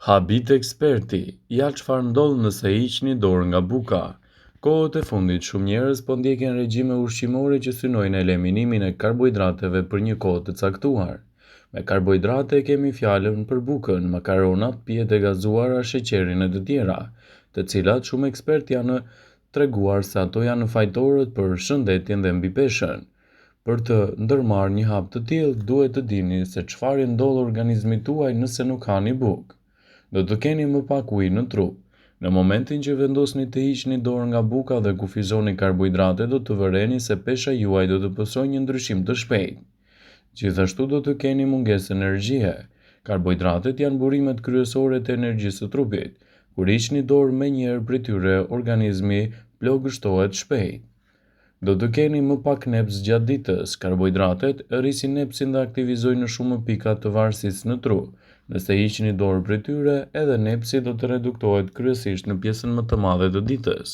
Habit eksperti, ja çfarë ndodh nëse hiqni dorë nga buka. Kohët e fundit shumë njerëz po ndjekin regjime ushqimore që synojnë eliminimin e karbohidrateve për një kohë të caktuar. Me karbohidrate kemi fjalën për bukën, makaronat, pijet e gazuara, sheqerin e të tjera, të cilat shumë ekspertë janë treguar se ato janë fajtorët për shëndetjen dhe mbipeshën. Për të ndërmarrë një hap të tillë, duhet të dini se çfarë ndodh organizmit tuaj nëse nuk hani bukë. Do të keni më pak ujë në trup. Në momentin që vendosni të hiqni dorë nga buka dhe kufizoni karbohidrate, do të vëreni se pesha juaj do të pësojë një ndryshim të shpejtë. Gjithashtu do të keni mungesë energjie. Karbohidratet janë burimet kryesore të energjisë së trupit. Kur hiqni dorë menjëherë prej tyre, organizmi plagështohet shpejt. Do të keni më pak neps gjatë ditës. Karbohidratet rrisin nepsin dhe aktivizojnë shumë pika të varësisë në tru. Nëse hiqni dorë prej tyre, edhe nepsi do të reduktohet kryesisht në pjesën më të madhe të ditës.